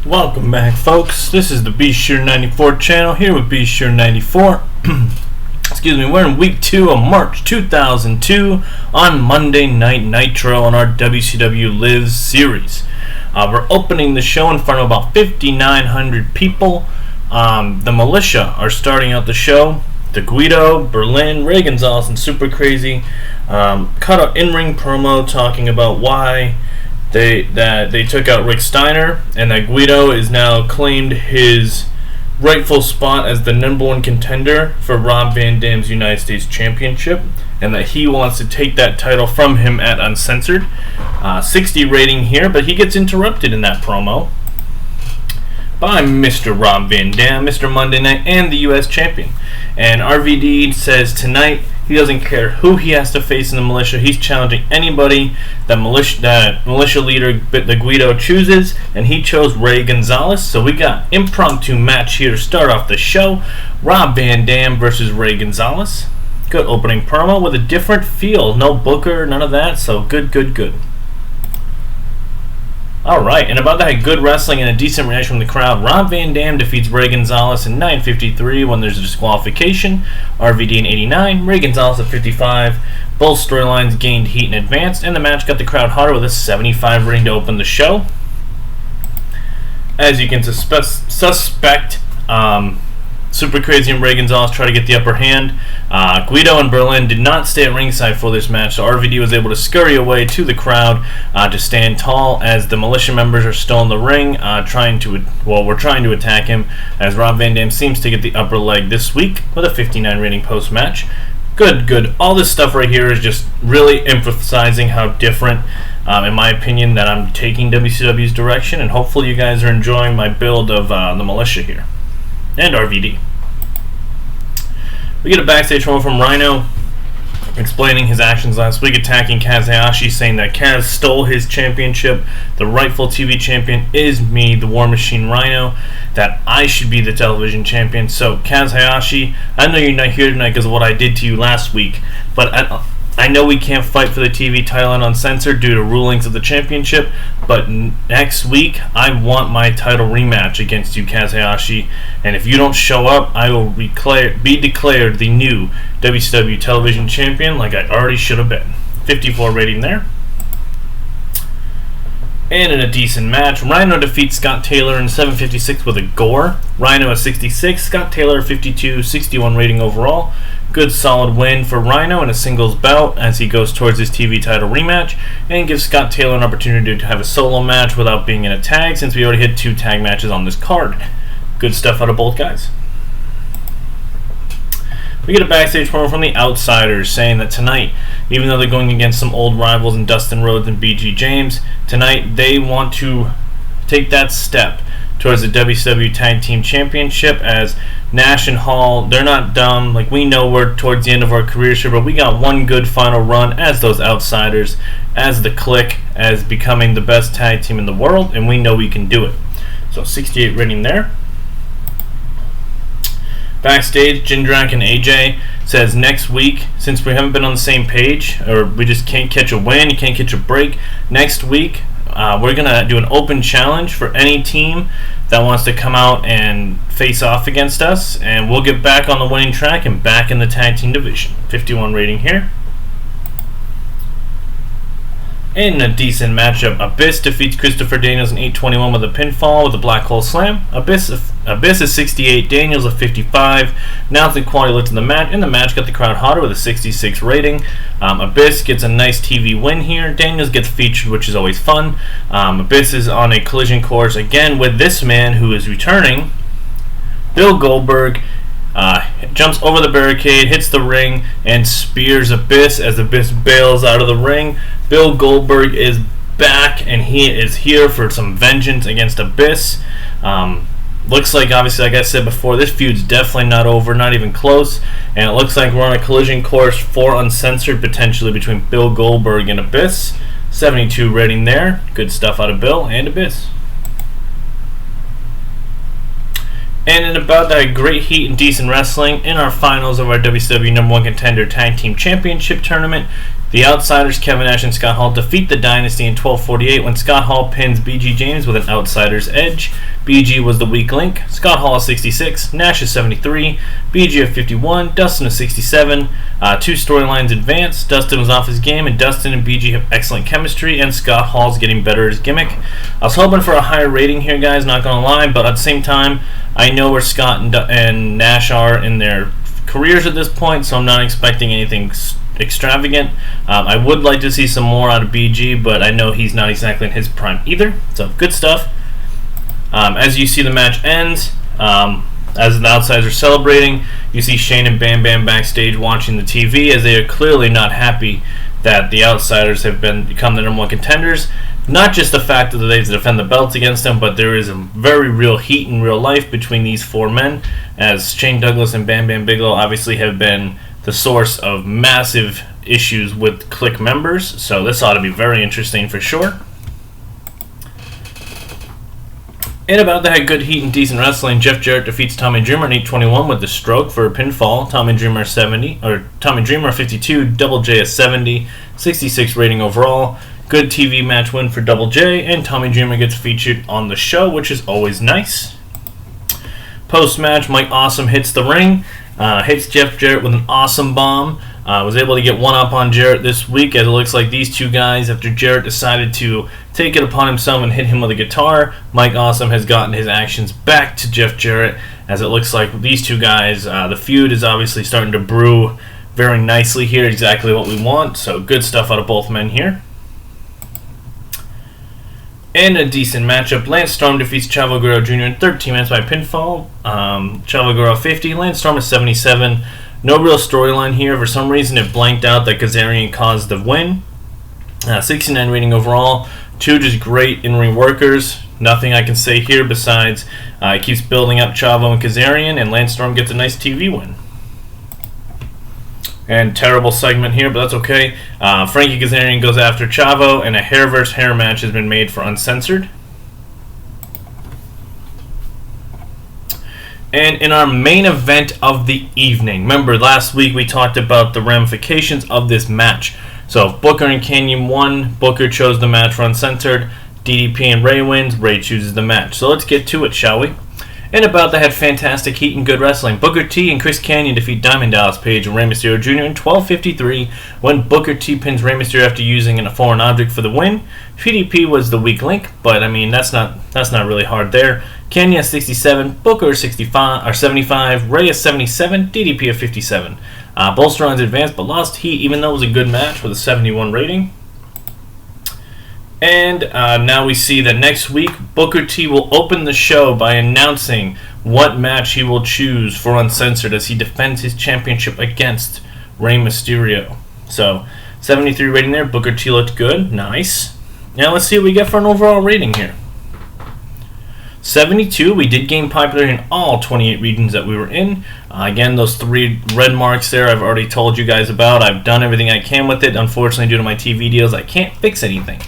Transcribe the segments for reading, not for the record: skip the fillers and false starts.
Welcome back, folks. This is the Be Sure 94 channel here with Be Sure 94. Excuse me, we're in week 2 of March 2002 on Monday Night Nitro on our WCW Lives series. We're opening the show in front of about 5,900 people. The Militia are starting out the show. The Guido, Berlin, Ray Gonzalez, and Super Crazy cut an in-ring promo talking about why they took out Rick Steiner, and that Guido is now claimed his rightful spot as the #1 contender for Rob Van Dam's United States Championship, and that he wants to take that title from him at Uncensored. 60 rating here, but he gets interrupted in that promo by Mr. Rob Van Dam, Mr. Monday Night, and the U.S. Champion. And RVD says tonight he doesn't care who he has to face in the Militia. He's challenging anybody that militia leader, the Guido, chooses, and he chose Ray Gonzalez. So we got impromptu match here to start off the show. Rob Van Dam versus Ray Gonzalez. Good opening promo with a different feel. No booker, none of that. So good. Alright, and about that good wrestling and a decent reaction from the crowd, Rob Van Dam defeats Ray Gonzalez in 9:53 when there's a disqualification. RVD in 89, Ray Gonzalez at 55. Both storylines gained heat and advanced, and the match got the crowd hotter with a 75 rating to open the show. As you can suspect, Super Crazy and Ray Gonzalez try to get the upper hand. Guido and Berlin did not stay at ringside for this match, so RVD was able to scurry away to the crowd to stand tall as the Militia members are still in the ring, trying to attack him, as Rob Van Dam seems to get the upper leg this week with a 59 rating post-match. Good. All this stuff right here is just really emphasizing how different, in my opinion, that I'm taking WCW's direction, and hopefully you guys are enjoying my build of the Militia here. And RVD. We get a backstage promo from Rhino explaining his actions last week, attacking Kaz Hayashi, saying that Kaz stole his championship. The rightful TV champion is me, the War Machine Rhino, that I should be the television champion. So Kaz Hayashi, I know you're not here tonight because of what I did to you last week, but I know we can't fight for the TV title on Uncensored due to rulings of the championship, but next week I want my title rematch against you, Kaz Hayashi, and if you don't show up, I will be declared the new WCW television champion like I already should have been. 54 rating there. And in a decent match, Rhino defeats Scott Taylor in 7:56 with a gore. Rhino at 66, Scott Taylor at 52, 61 rating overall. Good solid win for Rhino in a singles bout as he goes towards his TV title rematch, and gives Scott Taylor an opportunity to have a solo match without being in a tag, since we already had 2 tag matches on this card. Good stuff out of both guys. We get a backstage promo from the Outsiders saying that tonight, even though they're going against some old rivals in Dustin, Rhodes, and BG James, tonight they want to take that step towards the WCW Tag Team Championship, as NASH and Hall, they're not dumb. Like, we know we're towards the end of our careers here, but we got one good final run as those Outsiders, as the Clique, as becoming the best tag team in the world, and we know we can do it. So 68 rating there. Backstage, Jindrak and AJ says next week, since we haven't been on the same page, or we just can't catch a win, you can't catch a break, next week we're going to do an open challenge for any team that wants to come out and face off against us, and we'll get back on the winning track and back in the tag team division. 51 rating here. In a decent matchup, Abyss defeats Christopher Daniels in 8:21 with a pinfall with a black hole slam. Abyss is 68, Daniels a 55. Now the quality looked in the match, and the match got the crowd hotter with a 66 rating. Abyss gets a nice TV win here. Daniels gets featured, which is always fun. Abyss is on a collision course again with this man who is returning, Bill Goldberg. Jumps over the barricade, hits the ring, and spears Abyss as Abyss bails out of the ring. Bill Goldberg is back, and he is here for some vengeance against Abyss. Looks like, obviously, like I said before, this feud's definitely not over, not even close. And it looks like we're on a collision course for Uncensored, potentially, between Bill Goldberg and Abyss. 72 rating there. Good stuff out of Bill and Abyss. And in about that great heat and decent wrestling, in our finals of our WCW #1 Contender Tag Team Championship Tournament, The Outsiders, Kevin Nash and Scott Hall, defeat the Dynasty in 12:48 when Scott Hall pins BG James with an outsider's edge. BG was the weak link. Scott Hall is 66, Nash is 73, BG at 51, Dustin is 67. Two storylines advanced. Dustin was off his game, and Dustin and BG have excellent chemistry, and Scott Hall's getting better at his gimmick. I was hoping for a higher rating here, guys, not going to lie, but at the same time, I know where Scott and Nash are in their careers at this point, so I'm not expecting anything extravagant. I would like to see some more out of BG, but I know he's not exactly in his prime either, so good stuff. As you see, the match ends. As the Outsiders are celebrating, you see Shane and Bam Bam backstage watching the TV, as they are clearly not happy that the Outsiders have become the #1 contenders. Not just the fact that they have to defend the belts against them, but there is a very real heat in real life between these four men, as Shane Douglas and Bam Bam Bigelow obviously have been the source of massive issues with Clique members, so this ought to be very interesting for sure. In about that had good heat and decent wrestling. Jeff Jarrett defeats Tommy Dreamer in 8:21 with the stroke for a pinfall. Tommy Dreamer 52, Double J is 70, 66 rating overall. Good TV match win for Double J, and Tommy Dreamer gets featured on the show, which is always nice. Post-match, Mike Awesome hits the ring, hits Jeff Jarrett with an awesome bomb. Was able to get one up on Jarrett this week, as it looks like these two guys, after Jarrett decided to take it upon himself and hit him with a guitar, Mike Awesome has gotten his actions back to Jeff Jarrett, as it looks like these two guys, the feud is obviously starting to brew very nicely here, exactly what we want, so good stuff out of both men here. In a decent matchup, Lance Storm defeats Chavo Guerrero Jr. in 13 minutes by pinfall. Chavo Guerrero 50, Lance Storm is 77. No real storyline here. For some reason, it blanked out that Kazarian caused the win. 69 rating overall. Two just great in-ring workers. Nothing I can say here besides it keeps building up Chavo and Kazarian, and Lance Storm gets a nice TV win. And terrible segment here, but that's okay. Frankie Kazarian goes after Chavo, and a hair versus hair match has been made for Uncensored. And in our main event of the evening, remember last week we talked about the ramifications of this match. So if Booker and Kanyon won, Booker chose the match for Uncensored. DDP and Ray wins, Ray chooses the match. So let's get to it, shall we? And about that had fantastic heat and good wrestling. Booker T and Chris Kanyon defeat Diamond Dallas Page and Rey Mysterio Jr. in 12:53 when Booker T pins Rey Mysterio after using a foreign object for the win. PDP was the weak link, but I mean that's not really hard there. Kanyon is 67, Booker is 75, Ray is 77, DDP of 57. Both storylines advanced but lost heat, even though it was a good match with a 71 rating. And now we see that next week, Booker T will open the show by announcing what match he will choose for Uncensored as he defends his championship against Rey Mysterio. So, 73 rating there. Booker T looked good. Nice. Now let's see what we get for an overall rating here. 72, we did gain popularity in all 28 regions that we were in. Again, those 3 red marks there I've already told you guys about. I've done everything I can with it. Unfortunately, due to my TV deals, I can't fix anything.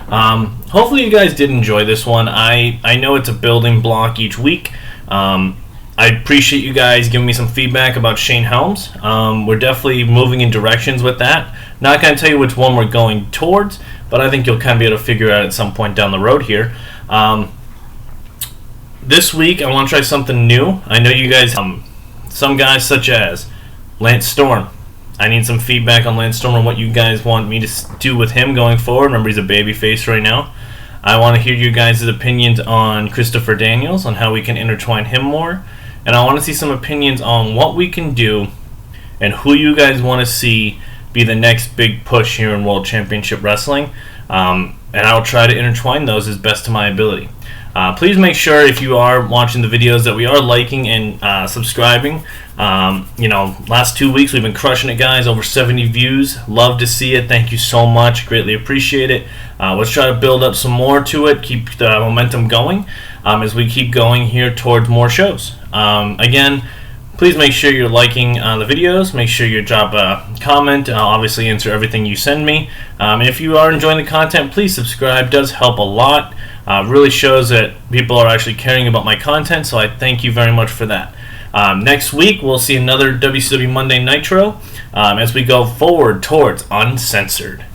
Hopefully you guys did enjoy this one. I know it's a building block each week. I appreciate you guys giving me some feedback about Shane Helms. We're definitely moving in directions with that. Not going to tell you which one we're going towards, but I think you'll kind of be able to figure out at some point down the road here. This week I want to try something new. I know you guys, some guys such as Lance Storm. I need some feedback on Lance Storm and what you guys want me to do with him going forward. Remember, he's a babyface right now. I want to hear you guys' opinions on Christopher Daniels, on how we can intertwine him more. And I want to see some opinions on what we can do and who you guys want to see be the next big push here in World Championship Wrestling. And I'll try to intertwine those as best to my ability. Please make sure, if you are watching the videos, that we are liking and subscribing. Last 2 weeks we've been crushing it, guys. Over 70 views. Love to see it. Thank you so much. Greatly appreciate it. Let's try to build up some more to it. Keep the momentum going as we keep going here towards more shows. Again, please make sure you're liking the videos. Make sure you drop a comment. I'll obviously answer everything you send me. And if you are enjoying the content, please subscribe. It does help a lot. Really shows that people are actually caring about my content, so I thank you very much for that. Next week, we'll see another WCW Monday Nitro as we go forward towards Uncensored.